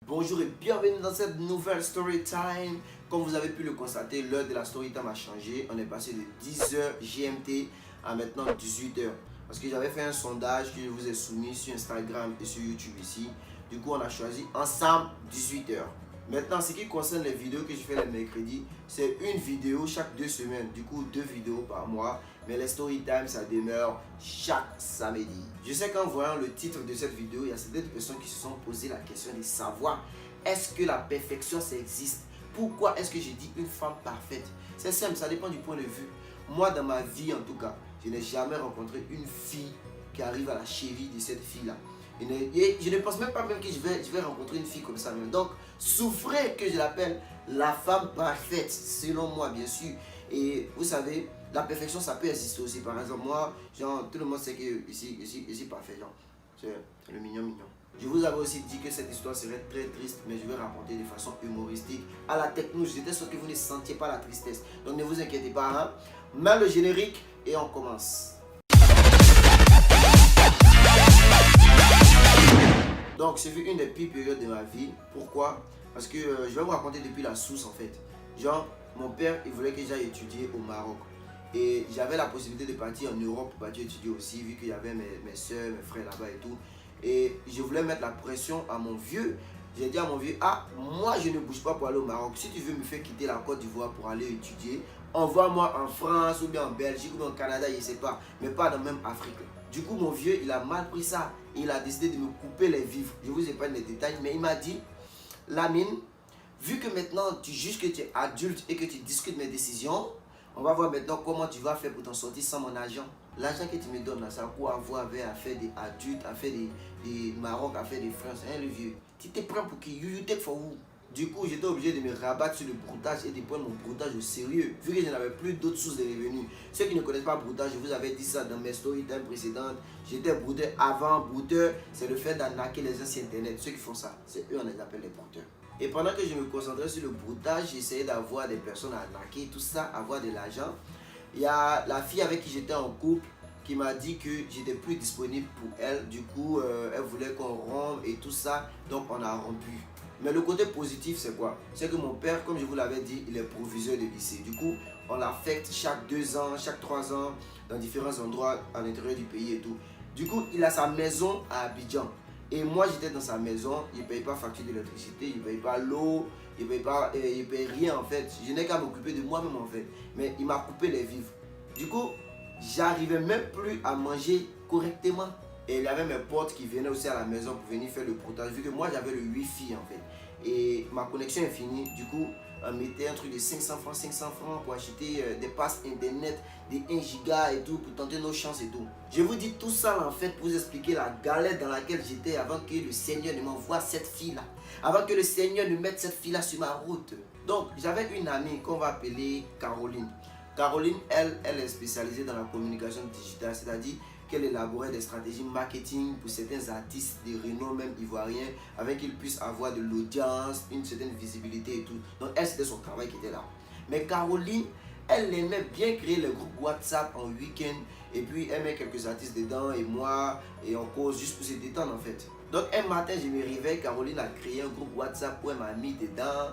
Bonjour et bienvenue dans cette nouvelle story time. Comme vous avez pu le constater, l'heure de la story time a changé. On est passé de 10h GMT à maintenant 18h. Parce que j'avais fait un sondage que je vous ai soumis sur Instagram et sur YouTube ici. Du coup, on a choisi ensemble 18h. Maintenant, ce qui concerne les vidéos que je fais les mercredis, c'est une vidéo chaque 2 semaines. Du coup, 2 vidéos par mois. Mais les story time, ça demeure chaque samedi. Je sais qu'en voyant le titre de cette vidéo, il y a certaines personnes qui se sont posé la question de savoir est-ce que la perfection, ça existe? Pourquoi est-ce que j'ai dit une femme parfaite? C'est simple, ça dépend du point de vue. Moi, dans ma vie en tout cas, je n'ai jamais rencontré une fille qui arrive à la cheville de cette fille-là. Et je ne pense même pas même que je vais rencontrer une fille comme ça même. Donc, souffrez que je l'appelle la femme parfaite, selon moi bien sûr. Et vous savez, la perfection ça peut exister aussi. Par exemple, moi, genre, tout le monde sait que ici parfait, genre, c'est le mignon. Je vous avais aussi dit que cette histoire serait très triste, mais je vais raconter de façon humoristique. À la techno, j'étais sûr que vous ne sentiez pas la tristesse. Donc ne vous inquiétez pas, hein. Mets le générique et on commence. Donc, c'est une des pires périodes de ma vie. Pourquoi? Parce que je vais vous raconter depuis la source en fait. Genre, mon père, il voulait que j'aille étudier au Maroc. Et j'avais la possibilité de partir en Europe pour partir étudier aussi, vu qu'il y avait mes soeurs, mes frères là-bas et tout. Et je voulais mettre la pression à mon vieux. J'ai dit à mon vieux, ah, moi je ne bouge pas pour aller au Maroc. Si tu veux me faire quitter la Côte d'Ivoire pour aller étudier, envoie-moi en France ou bien en Belgique ou bien au Canada, je ne sais pas. Mais pas dans la même Afrique. Du coup, mon vieux, il a mal pris ça. Il a décidé de me couper les vivres. Je vous épargne les détails, mais il m'a dit, Lamine, vu que maintenant tu juges que tu es adulte et que tu discutes mes décisions, on va voir maintenant comment tu vas faire pour t'en sortir sans mon argent. L'argent que tu me donnes là, ça a quoi avoir avec à faire des adultes, à faire des Maroc, à faire des France, hein, le vieux. Tu te prends pour qui? You take for who? Du coup, j'étais obligé de me rabattre sur le broutage et de prendre mon broutage au sérieux, vu que je n'avais plus d'autres sources de revenus. Ceux qui ne connaissent pas broutage, je vous avais dit ça dans mes stories précédentes. J'étais brouteur avant. Brouteur, c'est le fait d'arnaquer les gens sur Internet. Ceux qui font ça, c'est eux, on les appelle les brouteurs. Et pendant que je me concentrais sur le broutage, j'essayais d'avoir des personnes à arnaquer, tout ça, avoir de l'argent. Il y a la fille avec qui j'étais en couple qui m'a dit que j'étais plus disponible pour elle. Du coup, elle voulait qu'on rompe et tout ça. Donc, on a rompu. Mais le côté positif, c'est quoi? C'est que mon père, comme je vous l'avais dit, il est proviseur de lycée. Du coup, on l'affecte chaque 2 ans, chaque 3 ans, dans différents endroits à l'intérieur du pays et tout. Du coup, il a sa maison à Abidjan. Et moi, j'étais dans sa maison. Il ne paye pas facture d'électricité, il ne paye pas l'eau, il ne paye rien en fait. Je n'ai qu'à m'occuper de moi-même en fait. Mais il m'a coupé les vivres. Du coup, j'arrivais même plus à manger correctement. Et il y avait mes potes qui venaient aussi à la maison pour venir faire le broutage, vu que moi j'avais le wifi en fait. Et ma connexion est finie. Du coup, on mettait un truc de 500 francs pour acheter des passes internet, des 1 giga et tout, pour tenter nos chances et tout. Je vous dis tout ça en fait pour vous expliquer la galère dans laquelle j'étais avant que le Seigneur ne m'envoie cette fille là. Avant que le Seigneur ne mette cette fille là sur ma route. Donc, j'avais une amie qu'on va appeler Caroline. Caroline, elle est spécialisée dans la communication digitale, c'est-à-dire qu'elle élaborait des stratégies marketing pour certains artistes de renom, même ivoiriens, avec qu'ils puissent avoir de l'audience, une certaine visibilité et tout. Donc elle, c'était son travail qui était là. Mais Caroline, elle aimait bien créer le groupe WhatsApp en week-end, et puis elle met quelques artistes dedans, et moi, et on cause juste pour se détendre en fait. Donc un matin, je me réveille, Caroline a créé un groupe WhatsApp où elle m'a mis dedans.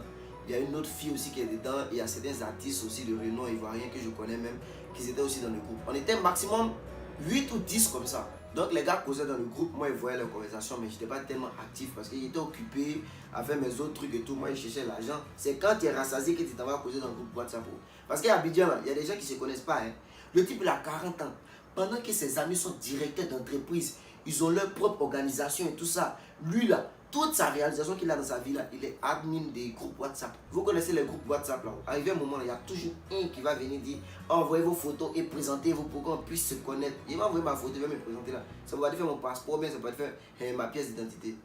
Il y a une autre fille aussi qui est dedans, et il y a certains artistes aussi de renom ivoirien que je connais même, qui étaient aussi dans le groupe. On était maximum 8 ou 10 comme ça. Donc les gars causaient dans le groupe, moi ils voyaient leurs conversations, mais je n'étais pas tellement actif parce que j'étais occupé à faire mes autres trucs et tout. Moi je cherchais l'argent. C'est quand tu es rassasié que tu t'en vas causer dans le groupe WhatsApp. Parce qu'à Abidjan, il y a des gens qui ne se connaissent pas. Hein. Le type il a 40 ans. Pendant que ses amis sont directeurs d'entreprise, ils ont leur propre organisation et tout ça. Lui là, toute sa réalisation qu'il a dans sa vie là, il est admin des groupes WhatsApp. Vous connaissez les groupes WhatsApp là. Arrivé un moment, il y a toujours un qui va venir dire envoyez vos photos et présentez-vous pour qu'on puisse se connaître. Il va envoyer ma photo, il va me présenter là. Ça va te faire mon passeport, mais ça va te faire ma pièce d'identité.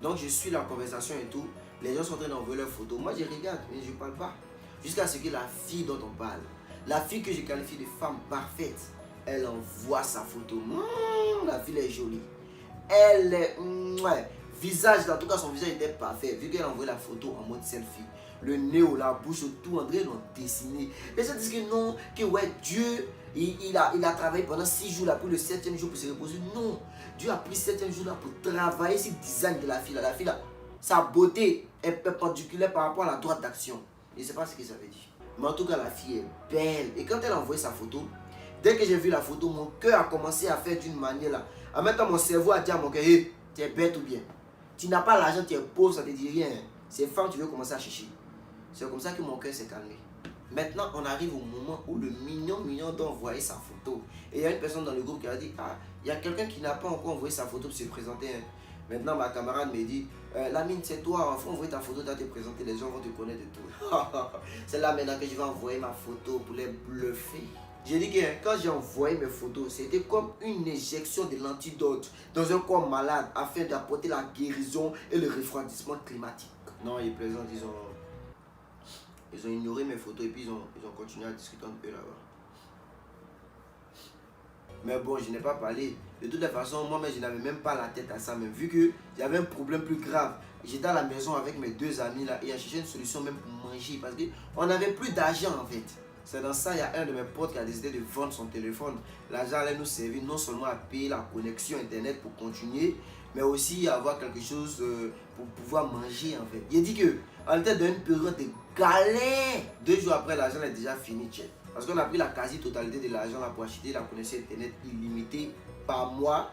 Donc je suis la conversation et tout. Les gens sont en train d'envoyer leurs photos. Moi je regarde, mais je ne parle pas. Jusqu'à ce que la fille dont on parle, la fille que je qualifie de femme parfaite, elle envoie sa photo. La fille est jolie. Elle est... ouais. Visage, en tout cas son visage était parfait. Vu qu'elle a envoyé la photo en mode selfie. Le nez ou la bouche, tout, André l'ont dessiné. Les gens disent que non, que ouais, Dieu, il a travaillé pendant 6 jours là, pour le 7e jour pour se reposer. Non, Dieu a pris 7e jour là pour travailler sur le design de la fille là. La fille là, sa beauté est perpendiculaire par rapport à la droite d'action. Je ne sais pas ce que ça veut dire. Mais en tout cas, la fille est belle. Et quand elle a envoyé sa photo, dès que j'ai vu la photo, mon cœur a commencé à faire d'une manière là. En même temps, mon cerveau a dit à mon cœur, hey, tu es bête ou bien? Tu n'as pas l'argent, tu es pauvre, ça ne te dit rien. C'est femme, tu veux commencer à chercher. C'est comme ça que mon cœur s'est calmé. Maintenant, on arrive au moment où le mignon doit envoyer sa photo. Et il y a une personne dans le groupe qui a dit, ah, il y a quelqu'un qui n'a pas encore envoyé sa photo pour se présenter. Hein. Maintenant, ma camarade me dit, Lamine, c'est toi, il faut envoyer ta photo, tu vas te présenter, les gens vont te connaître et tout. C'est là maintenant que je vais envoyer ma photo pour les bluffer. J'ai dit que quand j'ai envoyé mes photos, c'était comme une injection de l'antidote dans un corps malade afin d'apporter la guérison et le refroidissement climatique. Non, ils plaisantent, ils ont ignoré mes photos et puis ils ont continué à discuter un peu là-bas. Mais bon, je n'ai pas parlé. De toute façon, moi-même, je n'avais même pas la tête à ça. Même vu que j'avais un problème plus grave. J'étais à la maison avec mes 2 amis là et on cherchait une solution même pour manger parce qu'on n'avait plus d'argent en fait. C'est dans ça, il y a un de mes potes qui a décidé de vendre son téléphone. L'argent allait nous servir non seulement à payer la connexion internet pour continuer, mais aussi à avoir quelque chose pour pouvoir manger en fait. Il a dit qu'on était dans une période de galère. 2 jours après, l'argent est déjà fini, tchè. Parce qu'on a pris la quasi-totalité de l'argent pour acheter la connexion internet illimitée par mois.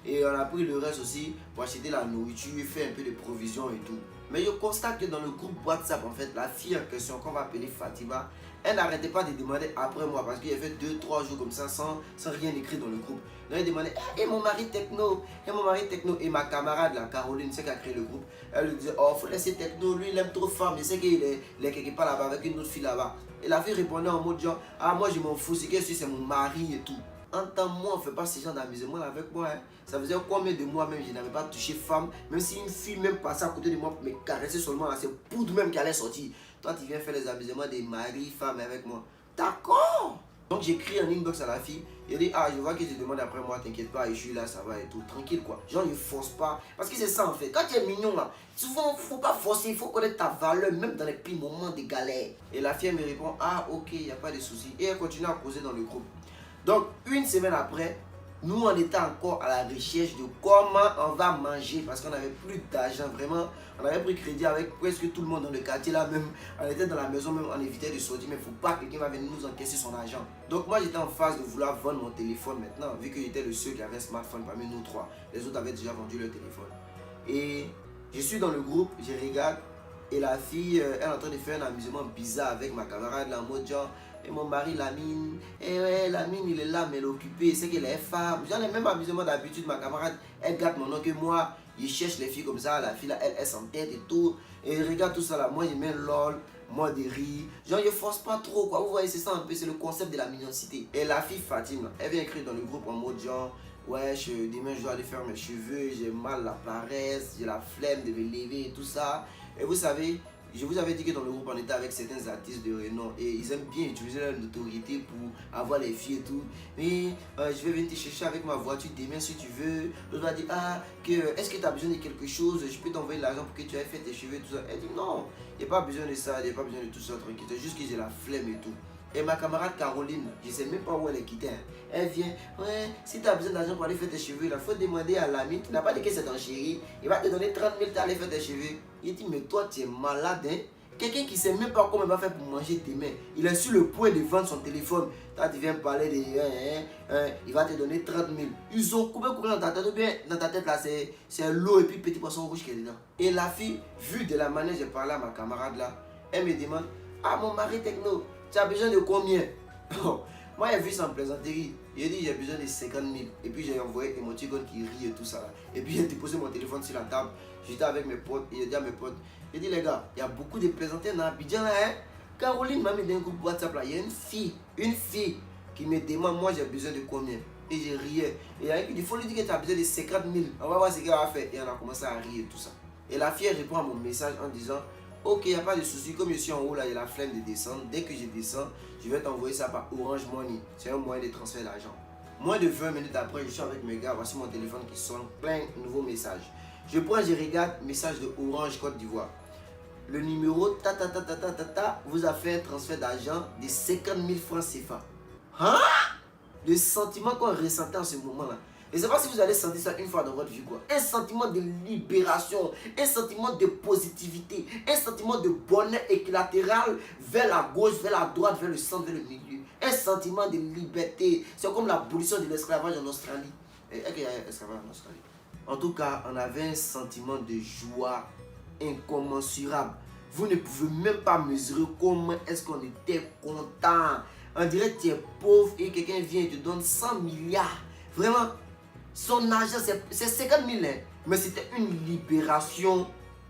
Et on a pris le reste aussi pour acheter la nourriture, faire un peu de provisions et tout. Mais je constate que dans le groupe WhatsApp, en fait, la fille en question qu'on va appeler Fatima, elle n'arrêtait pas de demander après moi parce qu'il y avait 2-3 jours comme ça sans rien écrit dans le groupe. Donc elle demandait, et mon mari techno, et mon mari techno. Et ma camarade, la Caroline, celle qui a créé le groupe, elle lui disait, oh, faut laisser techno, lui il aime trop femme, je sais qu'il est quelque part là-bas avec une autre fille là-bas. Et la fille répondait en mode genre, ah moi je m'en fous, c'est mon mari et tout. Entends-moi, on ne fait pas ce genre d'amusement avec moi. Hein. Ça faisait combien de mois même je n'avais pas touché femme. Même si une fille même passait à côté de moi pour me caresser seulement là, c'est poudre même qui allait sortir. Toi tu viens faire les amusements des maris, femmes avec moi. D'accord. Donc j'écris en inbox à la fille. Elle dit, ah je vois que tu demandes après moi, t'inquiète pas, je suis là, ça va et tout. Tranquille quoi. Genre ne force pas. Parce que c'est ça en fait. Quand tu es mignon là, souvent il ne faut pas forcer, il faut connaître ta valeur même dans les pires moments de galère. Et la fille elle me répond, ah ok, il n'y a pas de souci. Et elle continue à causer dans le groupe. Donc, une semaine après, nous on était encore à la recherche de comment on va manger parce qu'on n'avait plus d'argent vraiment. On avait pris crédit avec presque tout le monde dans le quartier là même. On était dans la maison même, on évitait de sortir, mais il ne faut pas que quelqu'un va venir nous encaisser son argent. Donc moi j'étais en phase de vouloir vendre mon téléphone maintenant, vu que j'étais le seul qui avait un smartphone parmi nous 3. Les autres avaient déjà vendu leur téléphone. Et je suis dans le groupe, je regarde et la fille, elle est en train de faire un amusement bizarre avec ma camarade là en mode genre. Et mon mari Lamine, et ouais, Lamine il est là mais il est occupé, c'est qu'elle est femme. J'en ai même amusement d'habitude, ma camarade, elle gâte mon nom que moi, il cherche les filles comme ça, la fille là, elle s'entête et tout. Et regarde tout ça là, moi je mets lol, moi de rire. Genre je force pas trop quoi, vous voyez c'est ça un peu, c'est le concept de la mignoncité. Et la fille Fatima, elle vient écrire dans le groupe en mode genre, ouais demain je dois aller faire mes cheveux, j'ai mal la paresse, j'ai la flemme de me lever et tout ça. Et vous savez, je vous avais dit que dans le groupe on était avec certains artistes de renom et ils aiment bien utiliser leur notoriété pour avoir les filles et tout. Mais je vais venir te chercher avec ma voiture demain si tu veux. L'autre va dire, ah, est-ce que tu as besoin de quelque chose? Je peux t'envoyer l'argent pour que tu ailles faire tes cheveux et tout ça. Elle dit non, il n'y a pas besoin de ça, il n'y a pas besoin de tout ça, tranquille. C'est juste que j'ai la flemme et tout. Et ma camarade Caroline, je ne sais même pas où elle est quittée. Hein. Elle vient, ouais, si tu as besoin d'argent pour aller faire tes cheveux, il faut demander à l'ami. Tu n'as pas dit que c'est ton chéri. Il va te donner 30 000 pour aller faire tes cheveux. Il dit, mais toi, tu es malade. Hein? Quelqu'un qui ne sait même pas comment il va faire pour manger demain. Il est sur le point de vendre son téléphone. Toi, tu viens parler de, il va te donner 30 000. Ils ont coupé dans ta tête. Ou bien dans ta tête, là, c'est l'eau et puis petit poisson rouge qui est dedans. Et la fille, vu de la manière dont j'ai parlé à ma camarade là, elle me demande, ah, mon mari techno, tu as besoin de combien? Moi, j'ai vu ça en plaisanterie. Il a dit, j'ai besoin de 50 000. Et puis, j'ai envoyé émoticône qui rit et tout ça. Là. Et puis, j'ai déposé mon téléphone sur la table. J'étais avec mes potes. Et j'ai dit à mes potes, j'ai dit, les gars, il y a beaucoup de plaisanteries dans Abidjan là. Hein? Caroline m'a mis dans un groupe WhatsApp là. Il y a une fille qui me demande, moi, j'ai besoin de combien? Et j'ai riais. Et il faut lui dire que tu as besoin de 50 000. On va voir ce qu'elle va faire. Et on a commencé à rire et tout ça. Et la fille, elle répond à mon message en disant, ok, il n'y a pas de souci. Comme je suis en haut là, il y a la flemme de descendre. Dès que je descends, je vais t'envoyer ça par Orange Money. C'est un moyen de transfert d'argent. Moins de 20 minutes après, je suis avec mes gars. Voici mon téléphone qui sonne. Plein de nouveaux messages. Je prends, je regarde. Message de Orange Côte d'Ivoire. Le numéro vous a fait un transfert d'argent de 50 000 francs CFA. Hein? Le sentiment qu'on ressentait en ce moment là. Je ne sais pas si vous allez sentir ça une fois dans votre vie, quoi. Un sentiment de libération, un sentiment de positivité, un sentiment de bonheur équilatéral vers la gauche, vers la droite, vers le centre, vers le milieu. Un sentiment de liberté. C'est comme l'abolition de l'esclavage en Australie. Est-ce qu'il y a l'esclavage en Australie? En tout cas, on avait un sentiment de joie incommensurable. Vous ne pouvez même pas mesurer comment est-ce qu'on était content. On dirait que tu es pauvre et quelqu'un vient et te donne 100 milliards. Vraiment, son argent, c'est 50 000, hein. Mais c'était une libération.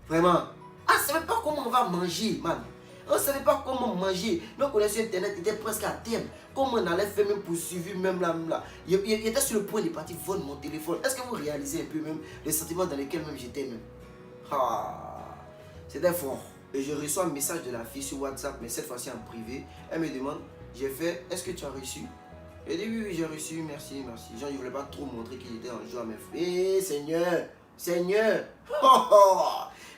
Vraiment. Ah, on ne savait pas comment on va manger, man. On ne savait pas comment manger. Nos connexions Internet étaient presque à terme. Comment on allait faire même pour suivre, même là. Il était sur le point de partir vendre mon téléphone. Est-ce que vous réalisez un peu même les sentiments dans lesquels même j'étais même? Ah, c'était fort. Et je reçois un message de la fille sur WhatsApp, mais cette fois-ci en privé. Elle me demande, j'ai fait, est-ce que tu as reçu? Elle dit, oui, j'ai reçu, merci, merci. Genre, je ne voulais pas trop montrer qu'il était en joie, mais Seigneur, Seigneur.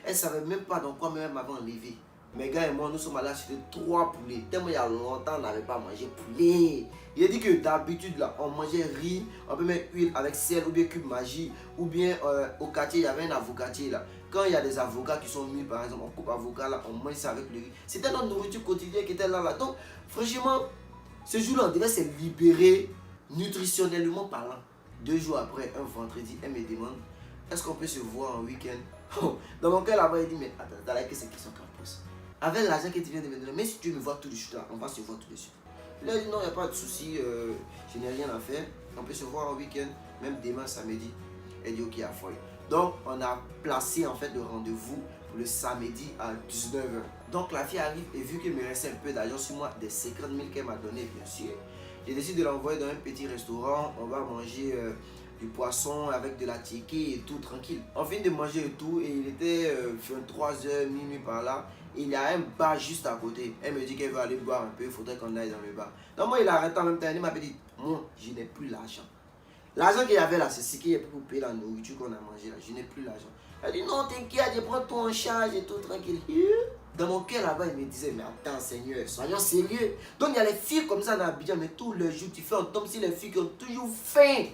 Elle ne savait même pas dans quoi même m'avait enlevé. Mes gars et moi, nous sommes allés acheter 3 poulets. Tellement il y a longtemps, on n'avait pas mangé poulet. Il a dit que d'habitude, là, on mangeait riz, on peut mettre huile avec sel ou bien cube magie. Ou bien au quartier, il y avait un avocatier là. Quand il y a des avocats qui sont mis, par exemple, on coupe avocat là, on mange ça avec le riz. C'était notre nourriture quotidienne qui était là. Donc, franchement, ce jour-là, on devait se libérer nutritionnellement parlant. 2 jours après, un vendredi, elle me demande, est-ce qu'on peut se voir en week-end? Dans mon cœur là-bas, il dit, mais attends, là, que c'est question qu'on pose. Avec l'argent que tu viens de me donner, mais si tu me vois tout de suite là, on va se voir tout de suite. Il a dit non, il n'y a pas de souci, je n'ai rien à faire. On peut se voir en week-end, même demain samedi. Elle dit ok, à folie. Donc on a placé en fait le rendez-vous pour le samedi à 19 h. Donc la fille arrive et vu qu'il me restait un peu d'argent sur moi, des 50 000 qu'elle m'a donné bien sûr, j'ai décidé de l'envoyer dans un petit restaurant. On va manger du poisson avec de la tiki et tout tranquille. On finit de manger et tout et il était 23 h, minuit par là. Il y a un bar juste à côté. Elle me dit qu'elle veut aller boire un peu, il faudrait qu'on aille dans le bar. Donc moi il a arrêté en même temps, il m'a dit, moi je n'ai plus l'argent. L'argent qu'il y avait là, c'est ce qu'il y a pour payer la nourriture qu'on a mangé là, je n'ai plus l'argent. Elle dit non t'inquiète, je prends tout en charge et tout tranquille. Dans mon cœur là-bas, il me disait, mais attends Seigneur, soyons sérieux. Donc il y a les filles comme ça dans Abidjan, mais tous les jours tu fais un tombe sur les filles qui ont toujours faim.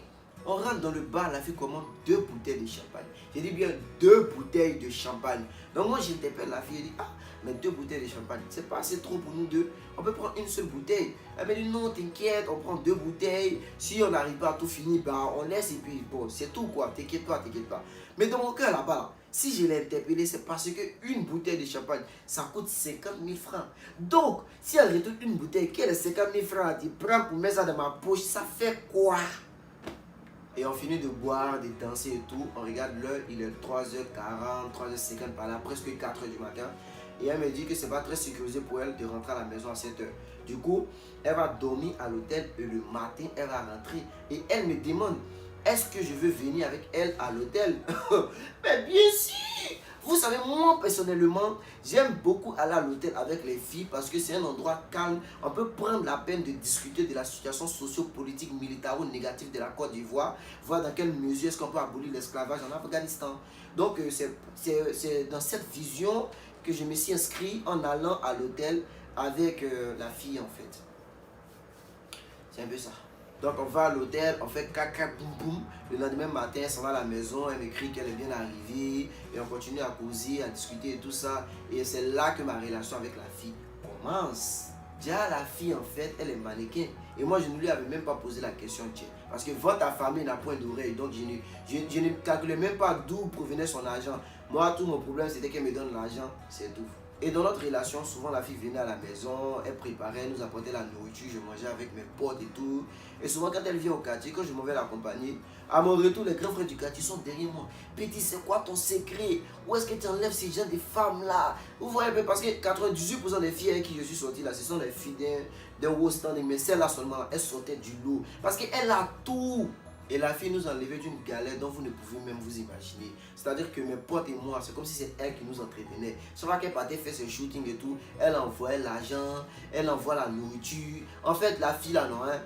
On rentre dans le bar, la fille commande 2 bouteilles de champagne. J'ai dit bien 2 bouteilles de champagne. Donc moi j'interpelle la fille, elle dit, ah, mais 2 bouteilles de champagne, c'est pas assez trop pour nous deux. On peut prendre une seule bouteille. Elle me dit, non, t'inquiète, on prend 2 bouteilles. Si on n'arrive pas à tout finir, bah, on laisse et puis bon, c'est tout quoi, t'inquiète pas, t'inquiète pas. Mais dans mon cœur là-bas, si je l'ai interpellé, c'est parce qu'une bouteille de champagne, ça coûte 50 000 francs. Donc, si elle retourne une bouteille, quelle est 50 000 francs, tu prends pour mettre ça dans ma poche, ça fait quoi? Et on finit de boire, de danser et tout. On regarde l'heure, il est 3h40, 3h50 par là, presque 4h du matin. Et elle me dit que c'est pas très sécurisé pour elle de rentrer à la maison à 7h. Du coup, elle va dormir à l'hôtel et le matin, elle va rentrer. Et elle me demande, est-ce que je veux venir avec elle à l'hôtel? Mais bien sûr! Vous savez, moi personnellement, j'aime beaucoup aller à l'hôtel avec les filles parce que c'est un endroit calme. On peut prendre la peine de discuter de la situation socio-politique, militaro-négative de la Côte d'Ivoire, voir dans quelle mesure est-ce qu'on peut abolir l'esclavage en Afghanistan. Donc, c'est dans cette vision que je me suis inscrit en allant à l'hôtel avec la fille en fait. C'est un peu ça. Donc on va à l'hôtel, on fait caca boum boum. Le lendemain matin, elle s'en va à la maison, elle m'écrit qu'elle est bien arrivée. Et on continue à causer, à discuter et tout ça. Et c'est là que ma relation avec la fille commence. Déjà la fille en fait, elle est mannequin. Et moi je ne lui avais même pas posé la question, tiens. Parce que votre famille n'a point d'oreille. Donc je ne calculais même pas d'où provenait son argent. Moi tout mon problème c'était qu'elle me donne l'argent, c'est tout. Et dans notre relation, souvent la fille venait à la maison, elle préparait, elle nous apportait la nourriture, je mangeais avec mes potes et tout. Et souvent quand elle vient au quartier, quand je m'en vais l'accompagner, à mon retour, les grands frères du quartier sont derrière moi. Petit, c'est quoi ton secret? Où est-ce que tu enlèves ces gens, des femmes là? Vous voyez, parce que 98% des filles avec qui je suis sorti là, ce sont des filles d'un haut standing. Mais celle-là seulement, elle sortait du lot. Parce qu'elle a tout. Et la fille nous enlevait d'une galère dont vous ne pouvez même vous imaginer. C'est-à-dire que mes potes et moi, c'est comme si c'est elle qui nous entretenait. Chaque fois qu'elle partait faire ses shootings et tout, elle envoyait l'argent, elle envoie la nourriture. En fait, la fille là, non, hein,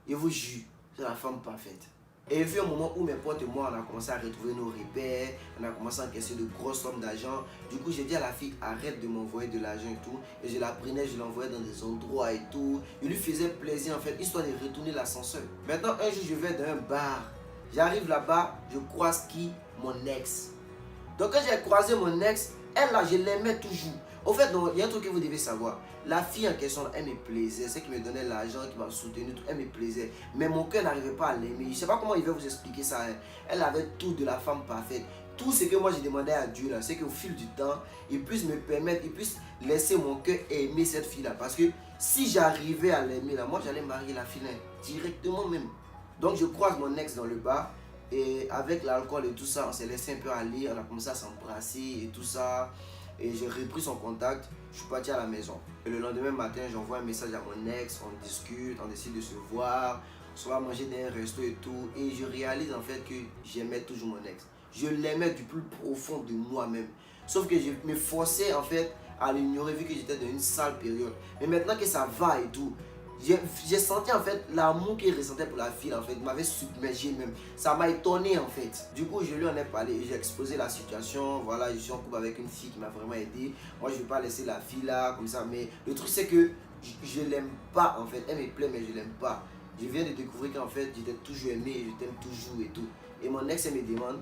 je vous jure, c'est la femme parfaite. Et il y a un moment où mes potes et moi, on a commencé à retrouver nos repères, on a commencé à encaisser de grosses sommes d'argent. Du coup, j'ai dit à la fille, arrête de m'envoyer de l'argent et tout. Et je la prenais, je l'envoyais dans des endroits et tout. Il lui faisait plaisir en fait, histoire de retourner l'ascenseur. Maintenant, un jour, je vais dans un bar. J'arrive là-bas, je croise qui? Mon ex. Donc quand j'ai croisé mon ex, elle là, je l'aimais toujours. Au fait, il y a un truc que vous devez savoir. La fille en question, elle me plaisait. Celle qui me donnait l'argent, qui m'a soutenu, elle me plaisait. Mais mon cœur n'arrivait pas à l'aimer. Je ne sais pas comment il va vous expliquer ça. Hein. Elle avait tout de la femme parfaite. Tout ce que moi j'ai demandé à Dieu, là, c'est qu'au fil du temps, il puisse me permettre, il puisse laisser mon cœur aimer cette fille-là. Parce que si j'arrivais à l'aimer, là, moi j'allais marier la fille là, directement même. Donc je croise mon ex dans le bar. Et avec l'alcool et tout ça, on s'est laissé un peu aller. On a commencé à s'embrasser et tout ça. Et j'ai repris son contact, je suis parti à la maison. Et le lendemain matin, j'envoie un message à mon ex, on discute, on décide de se voir, on se va manger dans un resto et tout. Et je réalise en fait que j'aimais toujours mon ex. Je l'aimais du plus profond de moi-même. Sauf que je me forçais en fait à l'ignorer vu que j'étais dans une sale période. Mais maintenant que ça va et tout, j'ai senti en fait l'amour qu'il ressentait pour la fille en fait, m'avait submergé même. Ça m'a étonné en fait. Du coup, je lui en ai parlé, j'ai exposé la situation. Voilà, je suis en couple avec une fille qui m'a vraiment aidé. Moi, je ne vais pas laisser la fille là comme ça. Mais le truc, c'est que je ne l'aime pas en fait. Elle me plaît, mais je ne l'aime pas. Je viens de découvrir qu'en fait, j'étais toujours aimé et je t'aime toujours et tout. Et mon ex, elle me demande,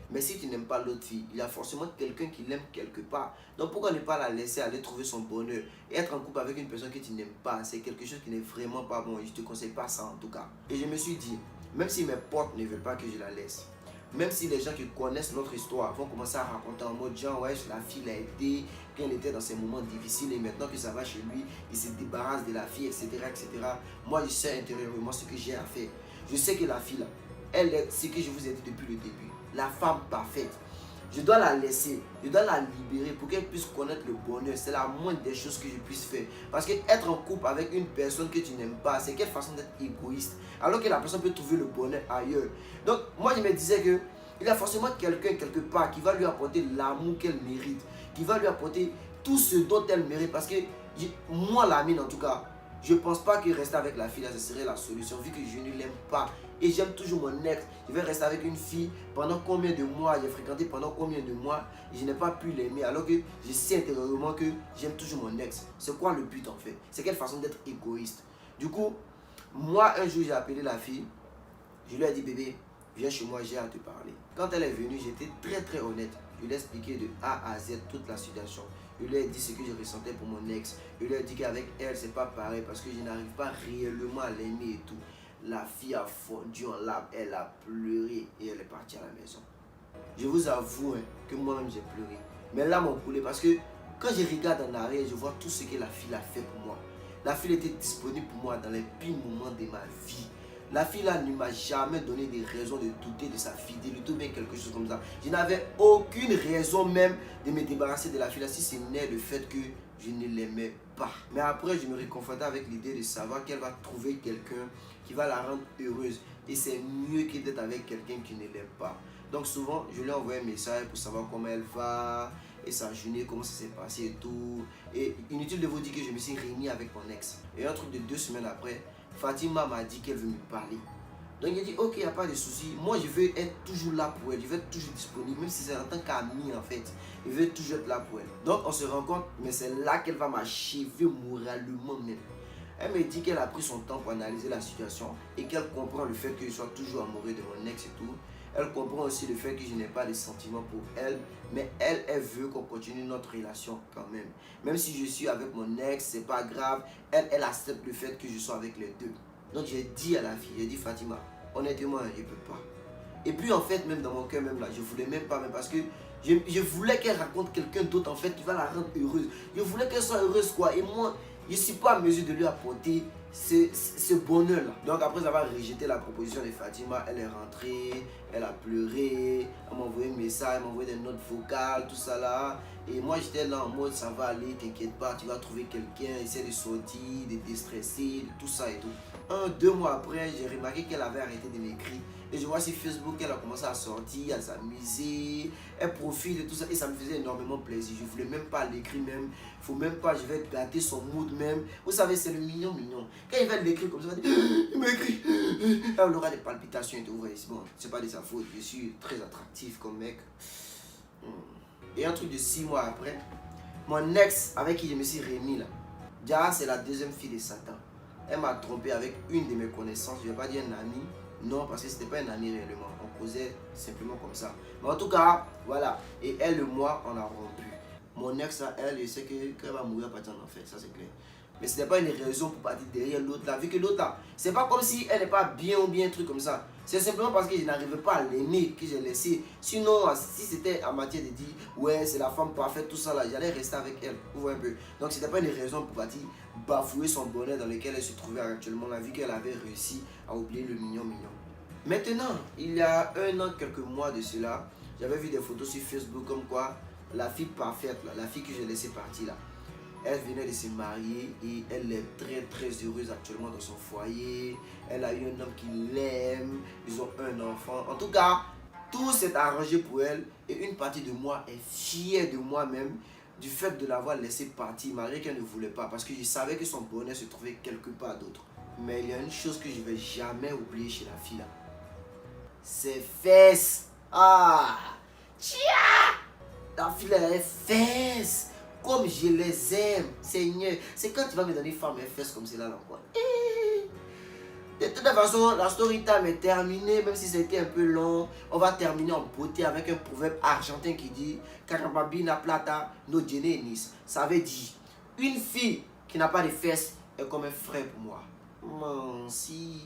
mais si tu n'aimes pas l'autre fille, il y a forcément quelqu'un qui l'aime quelque part. Donc pourquoi ne pas la laisser aller trouver son bonheur? Et être en couple avec une personne que tu n'aimes pas, c'est quelque chose qui n'est vraiment pas bon. Et je ne te conseille pas ça en tout cas. Et je me suis dit, même si mes potes ne veulent pas que je la laisse, même si les gens qui connaissent notre histoire vont commencer à raconter en mode genre, ouais, la fille l'a aidé, quand il était dans ses moments difficiles et maintenant que ça va chez lui, il se débarrasse de la fille, etc. etc. Moi, je sais intérieurement ce que j'ai à faire. Je sais que la fille là, elle est ce que je vous ai dit depuis le début. La femme parfaite. Je dois la laisser, je dois la libérer pour qu'elle puisse connaître le bonheur. C'est la moindre des choses que je puisse faire. Parce que être en couple avec une personne que tu n'aimes pas, c'est quelle façon d'être égoïste. Alors que la personne peut trouver le bonheur ailleurs. Donc moi je me disais que il y a forcément quelqu'un quelque part qui va lui apporter l'amour qu'elle mérite. Qui va lui apporter tout ce dont elle mérite. Parce que moi la mienne en tout cas, je ne pense pas que rester avec la fille là, ce serait la solution vu que je ne l'aime pas. Et j'aime toujours mon ex. Je vais rester avec une fille pendant combien de mois, j'ai fréquenté pendant combien de mois, et je n'ai pas pu l'aimer alors que je sais intérieurement que j'aime toujours mon ex. C'est quoi le but en fait? C'est quelle façon d'être égoïste? Du coup, moi un jour j'ai appelé la fille, je lui ai dit bébé, viens chez moi, j'ai à te parler. Quand elle est venue, j'étais très honnête. Je lui ai expliqué de A à Z toute la situation. Je lui ai dit ce que je ressentais pour mon ex. Je lui ai dit qu'avec elle, c'est pas pareil parce que je n'arrive pas réellement à l'aimer et tout. La fille a fondu en larmes, elle a pleuré et elle est partie à la maison. Je vous avoue hein, que moi-même j'ai pleuré. Mes larmes ont coulé parce que quand je regarde en arrière, je vois tout ce que la fille a fait pour moi. La fille était disponible pour moi dans les pires moments de ma vie. La fille là ne m'a jamais donné des raisons de douter de sa fidélité ou bien quelque chose comme ça. Je n'avais aucune raison même de me débarrasser de la fille là si ce n'est le fait que je ne l'aimais pas. Mais après, je me réconfortais avec l'idée de savoir qu'elle va trouver quelqu'un qui va la rendre heureuse. Et c'est mieux que d'être avec quelqu'un qui ne l'aime pas. Donc souvent, je lui ai envoyé un message pour savoir comment elle va et sa journée, comment ça s'est passé et tout. Et inutile de vous dire que je me suis réuni avec mon ex. Et un truc de 2 semaines après, Fatima m'a dit qu'elle veut me parler. Donc il a dit ok, il n'y a pas de souci. Moi je veux être toujours là pour elle. Je veux être toujours disponible. Même si c'est en tant qu'amie en fait. Je veux toujours être là pour elle. Donc on se rencontre. Mais c'est là qu'elle va m'achever moralement même. Elle me dit qu'elle a pris son temps pour analyser la situation. Et qu'elle comprend le fait que je sois toujours amoureux de mon ex et tout. Elle comprend aussi le fait que je n'ai pas de sentiments pour elle. Mais elle veut qu'on continue notre relation quand même. Même si je suis avec mon ex, c'est pas grave. Elle accepte le fait que je sois avec les deux. Donc j'ai dit à la fille, j'ai dit Fatima, honnêtement, je ne peux pas. Et puis en fait, même dans mon cœur, même là, je ne voulais même pas, même parce que je voulais qu'elle raconte quelqu'un d'autre en fait qui va la rendre heureuse. Je voulais qu'elle soit heureuse quoi. Et moi, je ne suis pas à mesure de lui apporter ce bonheur-là. Donc après avoir rejeté la proposition de Fatima, elle est rentrée, elle a pleuré, elle m'a envoyé un message, elle m'a envoyé des notes vocales, tout ça là. Et moi j'étais là en mode ça va aller, t'inquiète pas, tu vas trouver quelqu'un, essaie de sortir, de déstresser, de tout ça et tout. 2 mois après, j'ai remarqué qu'elle avait arrêté de m'écrire. Et je vois sur Facebook qu'elle a commencé à sortir, à s'amuser, elle profite et tout ça. Et ça me faisait énormément plaisir. Je ne voulais même pas l'écrire même. Il faut même pas, je vais gâter son mood même. Vous savez, c'est le mignon. Quand il va l'écrire comme ça, il va dire, il m'écrit. Elle aura des palpitations et tout. Ouais, bon, c'est pas de sa faute. Je suis très attractif comme mec. Et un truc de 6 mois après, mon ex avec qui je me suis remis là, Jara, c'est la deuxième fille de Satan. Elle m'a trompé avec une de mes connaissances. Je ne vais pas dire un ami. Non, parce que ce n'était pas un ami réellement. On causait simplement comme ça. Mais en tout cas, voilà. Et elle et moi, on a rompu. Mon ex, elle, je sais qu'elle va mourir à partir en enfer. Ça, c'est clair. Mais ce n'est pas une raison pour partir derrière l'autre là. Vu que l'autre là, c'est pas comme si elle n'est pas bien ou bien un truc comme ça. C'est simplement parce que je n'arrivais pas à l'aimer que j'ai laissé. Sinon, si c'était en matière de dire, ouais, c'est la femme parfaite, tout ça là, j'allais rester avec elle. Vous voyez un peu. Donc, ce n'était pas une raison pour partir bafouer son bonheur dans lequel elle se trouvait actuellement, la vie qu'elle avait réussi à oublier le mignon. Maintenant, il y a 1 an, quelques mois de cela, j'avais vu des photos sur Facebook comme quoi la fille parfaite, là, la fille que j'ai laissée partir là, elle venait de se marier et elle est très heureuse actuellement dans son foyer. Elle a eu un homme qui l'aime, ils ont un enfant. En tout cas, tout s'est arrangé pour elle et une partie de moi est fière de moi-même du fait de l'avoir laissé partir malgré qu'elle ne voulait pas, parce que je savais que son bonheur se trouvait quelque part d'autre. Mais il y a une chose que je ne vais jamais oublier chez la fille là. Ses fesses. Ah, tchia! La fille elle a les fesses. Comme je les aime, Seigneur. C'est quand tu vas me donner femme mes fesses comme cela là quoi. De toute façon, la story time est terminée, même si c'était un peu long. On va terminer en beauté avec un proverbe argentin qui dit Carababina plata no genenis. Ça veut dire, une fille qui n'a pas de fesses est comme un frère pour moi. Merci.